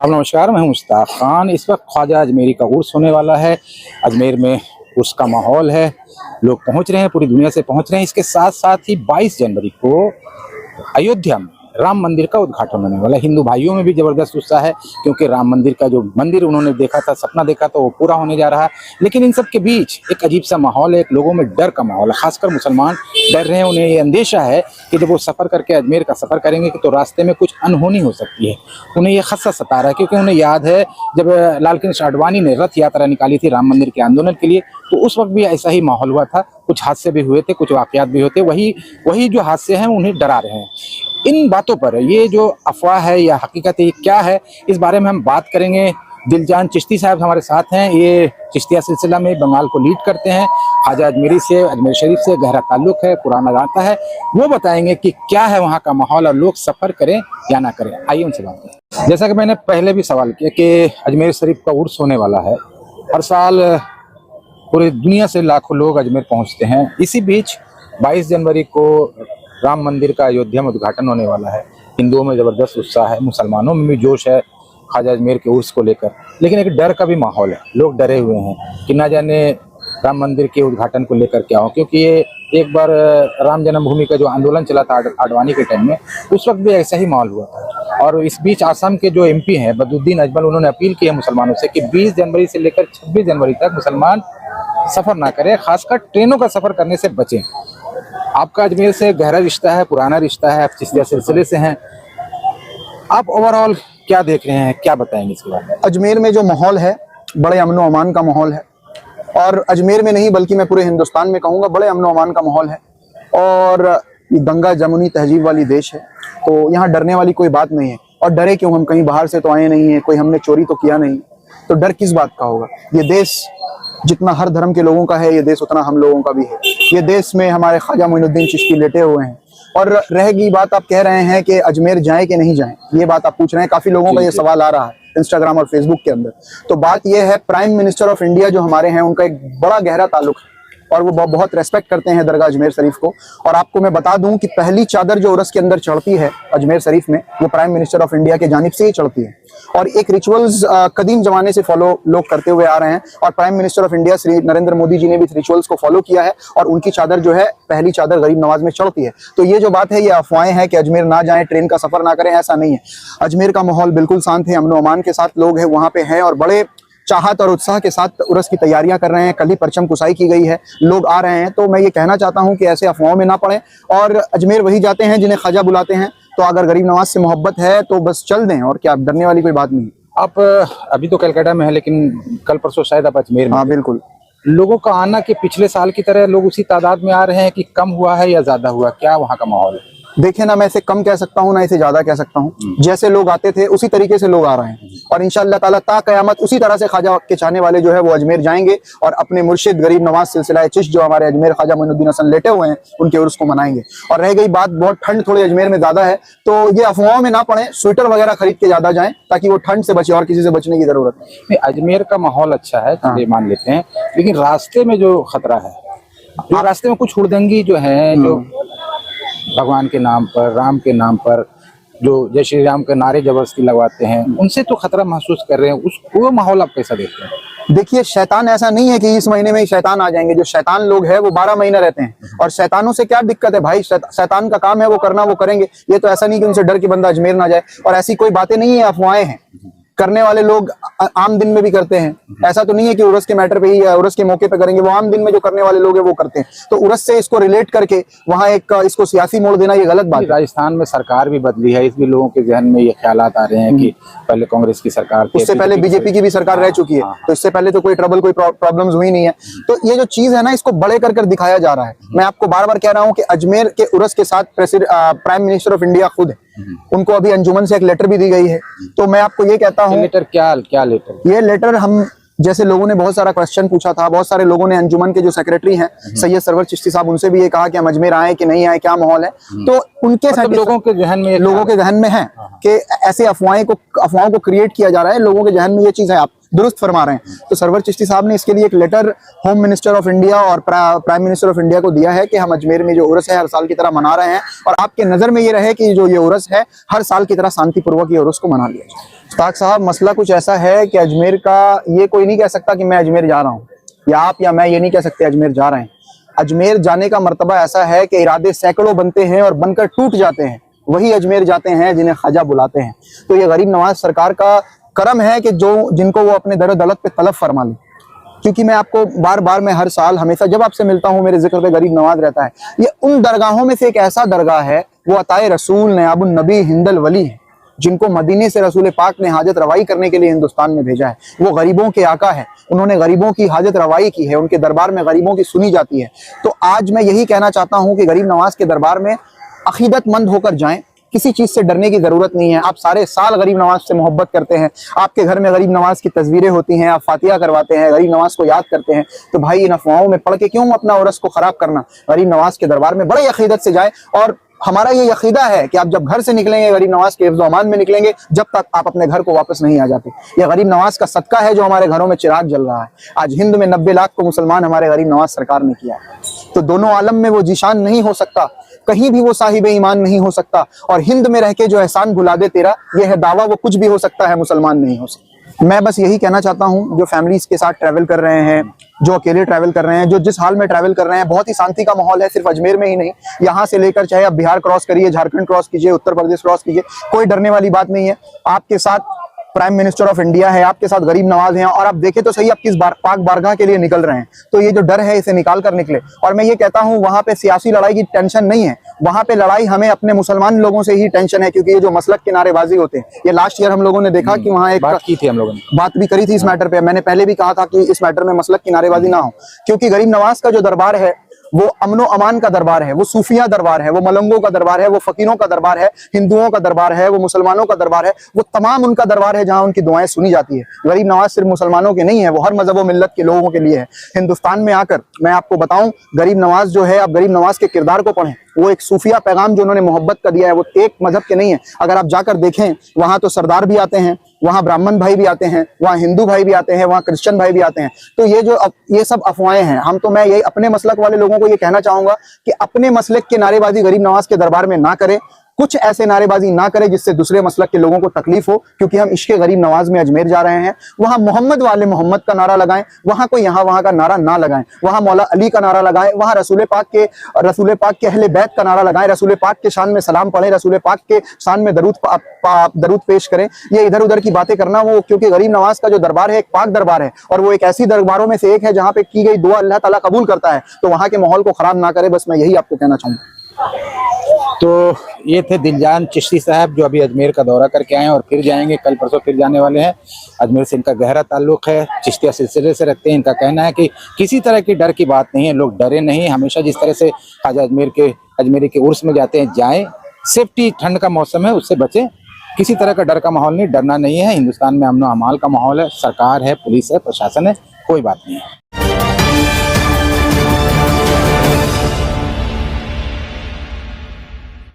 अब नमस्कार, मैं हूं मुश्ताक खान। इस वक्त ख्वाजा अजमेरी का उर्स होने वाला है। अजमेर में उर्स का माहौल है, लोग पहुंच रहे हैं, पूरी दुनिया से पहुंच रहे हैं। इसके साथ साथ ही 22 जनवरी को अयोध्या में राम मंदिर का उद्घाटन होने वाला है। हिंदू भाइयों में भी जबरदस्त उत्साह है, क्योंकि राम मंदिर का जो मंदिर उन्होंने देखा था, सपना देखा था, वो पूरा होने जा रहा है। लेकिन इन सब के बीच एक अजीब सा माहौल है, एक लोगों में डर का माहौल है। खासकर मुसलमान डर रहे हैं। उन्हें ये अंदेशा है कि जब वो सफ़र करके अजमेर का सफ़र करेंगे तो रास्ते में कुछ अनहोनी हो सकती है। उन्हें ये खदशा सता रहा है, क्योंकि उन्हें याद है जब लाल कृष्ण आडवाणी ने रथ यात्रा निकाली थी राम मंदिर के आंदोलन के लिए, तो उस वक्त भी ऐसा ही माहौल हुआ था। कुछ हादसे भी हुए थे, कुछ वाकयात भी होते। वही जो हादसे हैं उन्हें डरा रहे हैं। इन बातों पर ये जो अफवाह है या हकीकत है, ये क्या है, इस बारे में हम बात करेंगे। दिलजान चिश्ती साहब हमारे साथ हैं। ये चिश्तिया सिलसिला में बंगाल को लीड करते हैं। ख्वाजा अजमेरी से, अजमेर शरीफ से गहरा ताल्लुक है, पुराना नाता है। वो बताएंगे कि क्या है वहाँ का माहौल और लोग सफ़र करें या ना करें। आइए उनसे बात करें। जैसा कि मैंने पहले भी सवाल किया कि अजमेर शरीफ का उर्स होने वाला है। हर साल पूरी दुनिया से लाखों लोग अजमेर पहुँचते हैं। इसी बीच 22 जनवरी को राम मंदिर का अयोध्या में उद्घाटन होने वाला है। हिंदुओं में ज़बरदस्त उत्साह है, मुसलमानों में भी जोश है ख्वाजा अजमेर के उर्स को लेकर। लेकिन एक डर का भी माहौल है, लोग डरे हुए हैं कि ना जाने राम मंदिर के उद्घाटन को लेकर क्या हो। क्योंकि ये एक बार राम जन्मभूमि का जो आंदोलन चला था आडवाणी के टाइम में, उस वक्त भी ऐसा ही माहौल हुआ था। और इस बीच आसाम के जो एमपी हैं बदरुद्दीन अजमल, उन्होंने अपील की है मुसलमानों से कि 20 जनवरी से लेकर 26 जनवरी तक मुसलमान सफ़र ना करें, खासकर ट्रेनों का सफ़र करने से बचें। आपका अजमेर से गहरा रिश्ता है, पुराना रिश्ता है, आप चिश्तिया सिलसिले से हैं। आप ओवरऑल क्या देख रहे हैं, क्या बताएंगे इसके बारे में? अजमेर में जो माहौल है, बड़े अमन व अमान का माहौल है। और अजमेर में नहीं बल्कि मैं पूरे हिंदुस्तान में कहूँगा, बड़े अमन व अमान का माहौल है। और गंगा जमुनी तहजीब वाली देश है, तो यहाँ डरने वाली कोई बात नहीं है। और डरे क्यों? हम कहीं बाहर से तो आए नहीं है, कोई हमने चोरी तो किया नहीं, तो डर किस बात का होगा। ये देश जितना हर धर्म के लोगों का है, ये देश उतना हम लोगों का भी है। ये देश में हमारे ख्वाजा मोइनुद्दीन चिश्ती लेटे हुए हैं। और रहेगी बात, आप कह रहे हैं कि अजमेर जाएं कि नहीं जाएं, ये बात आप पूछ रहे हैं। काफी लोगों का ये सवाल आ रहा है इंस्टाग्राम और फेसबुक के अंदर। तो बात ये है, प्राइम मिनिस्टर ऑफ इंडिया जो हमारे हैं, उनका एक बड़ा गहरा ताल्लुक है और वो बहुत रेस्पेक्ट करते हैं दरगाह अजमेर शरीफ को। और आपको मैं बता दूं कि पहली चादर जो उर्स के अंदर चढ़ती है अजमेर शरीफ में, वो प्राइम मिनिस्टर ऑफ इंडिया के जानिब से ही चढ़ती है। और एक रिचुअल्स कदीम जमाने से फॉलो लोग करते हुए आ रहे हैं। और prime minister of India Shri Narendra Modi ji ने भी इस रिचुअल्स को फॉलो किया है और उनकी चादर जो है, पहली चादर गरीब नवाज में चढ़ती है। तो ये जो बात है, ये अफवाहें हैं कि अजमेर ना जाएं, ट्रेन का सफर ना करें, ऐसा नहीं है। अजमेर का माहौल बिल्कुल शांत है, अमन व अमान के साथ लोग हैं वहाँ पे हैं और बड़े चाहत और उत्साह के साथ उर्स की तैयारियां कर रहे हैं। कल ही परचम कुसाई की गई है, लोग आ रहे हैं। तो मैं ये कहना चाहता हूं कि ऐसे अफवाहों में ना पड़ें और अजमेर वही जाते हैं जिन्हें ख्वाजा बुलाते हैं। तो अगर गरीब नवाज से मोहब्बत है तो बस चल दें, और क्या, डरने वाली कोई बात नहीं। आप अभी तो कलकत्ता में है, लेकिन कल परसों शायद आप अजमेर में। हाँ बिल्कुल। लोगों का आना कि पिछले साल की तरह लोग उसी तादाद में आ रहे हैं कि कम हुआ है या ज्यादा हुआ, क्या वहाँ का माहौल है? देखे ना, मैं इसे कम कह सकता हूँ ना इसे ज्यादा कह सकता हूँ। जैसे लोग आते थे उसी तरीके से लोग आ रहे हैं। और इंशाअल्लाह ताला ता कयामत उसी तरह से ख्वाजा के चाहने वाले जो है वो अजमेर जाएंगे और अपने मुर्शिद गरीब नवाज सिलसिला चिश्त जो हमारे अजमेर ख्वाजा मोइनुद्दीन हसन लेटे हुए हैं, उनके उर्स को मनाएंगे। और रह गई बात, बहुत ठंड थोड़ी अजमेर में ज्यादा है, तो ये अफवाहों में ना पड़े, स्वेटर वगैरह खरीद के ज्यादा जाएं ताकि वो ठंड से बचे, और किसी से बचने की जरूरत नहीं। अजमेर का माहौल अच्छा है, ये मान लेते हैं, लेकिन रास्ते में जो खतरा है, जो रास्ते में कुछ हुड़दंगी जो है, जो भगवान के नाम पर, राम के नाम पर जो जय श्री राम के नारे जबरदस्ती लगवाते हैं, उनसे तो खतरा महसूस कर रहे हैं। वो माहौल आप कैसा देखते हैं? देखिए, शैतान ऐसा नहीं है कि इस महीने में ही शैतान आ जाएंगे। जो शैतान लोग हैं वो 12 महीने रहते हैं। और शैतानों से क्या दिक्कत है भाई? शैतान का काम है वो करना, वो करेंगे। ये तो ऐसा नहीं कि उनसे डर के बंदा अजमेर ना जाए। और ऐसी कोई बातें नहीं है, अफवाहें हैं। करने वाले लोग आम दिन में भी करते हैं। ऐसा तो नहीं है कि उर्स के मैटर पे ही या उर्स के मौके पे करेंगे, वो आम दिन में जो करने वाले लोग हैं वो करते हैं। तो उर्स से इसको रिलेट करके वहाँ एक इसको सियासी मोड़ देना, ये गलत बात है। राजस्थान में सरकार भी बदली है, इसलिए लोगों के जहन में ये ख्यालात आ रहे हैं कि पहले कांग्रेस की सरकार थी, उससे पहले बीजेपी की भी सरकार रह चुकी है। तो इससे पहले तो कोई ट्रबल, कोई प्रॉब्लम्स हुई नहीं है। तो ये जो चीज है ना, इसको बड़े कर दिखाया जा रहा है। मैं आपको बार बार कह रहा हूँ कि अजमेर के उर्स के साथ प्राइम मिनिस्टर ऑफ इंडिया खुद है। उनको अभी अंजुमन से एक लेटर भी दी गई है। तो मैं आपको ये कहता हूँ, लेटर क्या लेटर? ये लेटर, हम जैसे लोगों ने बहुत सारा क्वेश्चन पूछा था, बहुत सारे लोगों ने अंजुमन के जो सेक्रेटरी हैं सैयद सरवर चिश्ती साहब, उनसे भी ये कहा कि हम अजमेर आए कि नहीं आए, क्या माहौल है। तो उनके मतलब लोगों के जहन में है कि ऐसे अफवाहों को क्रिएट किया जा रहा है। लोगों के जहन में ये चीज है, आप दुरुस्त फरमा रहे हैं। तो सरवर चिश्ती साहब ने इसके लिए एक letter home minister of India और प्राइम मिनिस्टर ऑफ इंडिया को दिया है कि हम अजमेर में जो उर्स है हर साल की तरह मना रहे हैं, और आपके नजर में ये रहे कि जो ये उर्स है हर साल की तरह शांतिपूर्वक ये उर्स को मना लिया जाए। मुश्ताक साहब, मसला कुछ ऐसा है कि अजमेर का ये कोई नहीं कह सकता कि मैं अजमेर जा रहा हूँ, या आप या मैं ये नहीं कह सकते अजमेर जा रहे हैं। अजमेर जाने का मर्तबा ऐसा है कि इरादे सैकड़ों बनते हैं और बनकर टूट जाते हैं, वही अजमेर जाते हैं जिन्हें ख्वाजा बुलाते हैं। तो ये गरीब नवाज सरकार का करम है कि जिनको वो अपने दर दौलत पे तलब फरमा लें। क्योंकि मैं आपको बार बार, मैं हर साल हमेशा जब आपसे मिलता हूँ मेरे जिक्र पे गरीब नवाज रहता है। ये उन दरगाहों में से एक ऐसा दरगाह है, वो अताए रसूल नयाबुन नबी हिंदल वली है, जिनको मदीने से रसूल पाक ने हाजत रवाई करने के लिए हिंदुस्तान में भेजा है। वो गरीबों के आका है, उन्होंने गरीबों की हाजत रवाई की है, उनके दरबार में गरीबों की सुनी जाती है। तो आज मैं यही कहना चाहता हूँ कि गरीब नवाज के दरबार में अकीदतमंद होकर जाएं, किसी चीज से डरने की जरूरत नहीं है। आप सारे साल गरीब नवाज से मोहब्बत करते हैं, आपके घर में गरीब नवाज की तस्वीरें होती हैं, आप फातिहा करवाते हैं, गरीब नवाज को याद करते हैं। तो भाई इन अफवाहों में पढ़ के क्यों अपना उर्स को खराब करना। गरीब नवाज के दरबार में बड़े अकीदत से जाए, और हमारा ये अकीदा है कि आप जब घर से निकलेंगे गरीब नवाज के हिफ्ज़ व अमान में निकलेंगे, जब तक आप अपने घर को वापस नहीं आ जाते। ये गरीब नवाज का सदका है जो हमारे घरों में चिराग जल रहा है। आज हिंद में 90 लाख को मुसलमान हमारे गरीब नवाज सरकार ने किया है। तो दोनों आलम में वो जीशान नहीं हो सकता, कहीं भी वो साहिब ईमान नहीं हो सकता, और हिंद में रह के जो एहसान भुला दे तेरा, ये है दावा, वो कुछ भी हो सकता है, मुसलमान नहीं हो सकता। मैं बस यही कहना चाहता हूँ, जो फैमिलीज के साथ ट्रैवल कर रहे हैं, जो अकेले ट्रैवल कर रहे हैं, जो जिस हाल में ट्रैवल कर रहे हैं, बहुत ही शांति का माहौल है। सिर्फ अजमेर में ही नहीं, यहाँ से लेकर चाहे आप बिहार क्रॉस करिए, झारखंड क्रॉस कीजिए, उत्तर प्रदेश क्रॉस कीजिए, कोई डरने वाली बात नहीं है। आपके साथ प्राइम मिनिस्टर ऑफ इंडिया है, आपके साथ गरीब नवाज हैं, और आप देखें तो सही आप किस पाक बारगाह के लिए निकल रहे हैं। तो ये जो डर है इसे निकाल कर निकले। और मैं ये कहता हूँ, वहां पे सियासी लड़ाई की टेंशन नहीं है, वहां पे लड़ाई हमें अपने मुसलमान लोगों से ही टेंशन है। क्योंकि ये जो मसलक के नारेबाजी होते हैं, ये लास्ट ईयर हम लोगों ने देखा कि वहाँ एक बात की थी, हम लोगों ने बात भी करी थी इस मैटर पे। मैंने पहले भी कहा था कि इस मैटर में मसलक की नारेबाजी ना हो, क्योंकि गरीब नवाज का जो दरबार है वो अमनो अमान का दरबार है, वो सूफिया दरबार है, वो मलंगों का दरबार है, वो फकीरों का दरबार है, हिंदुओं का दरबार है, वो मुसलमानों का दरबार है, वो तमाम उनका दरबार है जहां उनकी दुआएं सुनी जाती है। गरीब नवाज सिर्फ मुसलमानों के नहीं है, वो हर मजहब व मिल्लत के लोगों के लिए है। हिंदुस्तान में आकर मैं आपको बताऊं, गरीब नवाज जो है, आप गरीब नवाज के किरदार को पढ़ें, वो एक सूफिया पैगाम जो उन्होंने मोहब्बत का दिया है, वो एक मजहब के नहीं है। अगर आप जाकर देखें, वहां तो सरदार भी आते हैं, वहां ब्राह्मण भाई भी आते हैं, वहां हिंदू भाई भी आते हैं, वहां क्रिश्चियन भाई भी आते हैं। तो ये सब अफवाहें हैं। मैं यही अपने मसलक वाले लोगों को ये कहना चाहूंगा कि अपने मसलक की नारेबाजी गरीब नवाज के दरबार में ना करें, कुछ ऐसे नारेबाजी ना करें जिससे दूसरे मसलक के लोगों को तकलीफ हो। क्योंकि हम इश्क़े गरीब नवाज में अजमेर जा रहे हैं, वहां मोहम्मद वाले मोहम्मद का नारा लगाएं, वहां कोई यहाँ वहां का नारा ना लगाएं, वहां मौला अली का नारा लगाएं, वहां रसूल पाक के अहले बैत का नारा लगाएं, रसूल पाक के शान में सलाम पढ़ें, रसूल पाक के शान में दरूद पेश करें। ये इधर उधर की बातें करना, वो क्योंकि गरीब नवाज का जो दरबार है एक पाक दरबार है, और वो एक ऐसी दरबारों में से एक है जहाँ पे की गई दुआ अल्लाह ताला कबूल करता है। तो वहां के माहौल को खराब ना करे, बस मैं यही आपको कहना चाहूंगा। तो ये थे दिलजान चिश्ती साहब, जो अभी अजमेर का दौरा करके आए हैं और फिर जाएंगे, कल परसों फिर जाने वाले हैं। अजमेर से इनका गहरा ताल्लुक है, चिश्तिया सिलसिले से रखते हैं। इनका कहना है कि किसी तरह की डर की बात नहीं है, लोग डरे नहीं। हमेशा जिस तरह से ख्वाजा अजमेरी के उर्स में जाते हैं, जाएं, सेफ्टी, ठंड का मौसम है उससे बचें, किसी तरह का डर का माहौल नहीं, डरना नहीं है। हिंदुस्तान में अमन व अमान का माहौल है, सरकार है, पुलिस है, प्रशासन है, कोई बात नहीं है।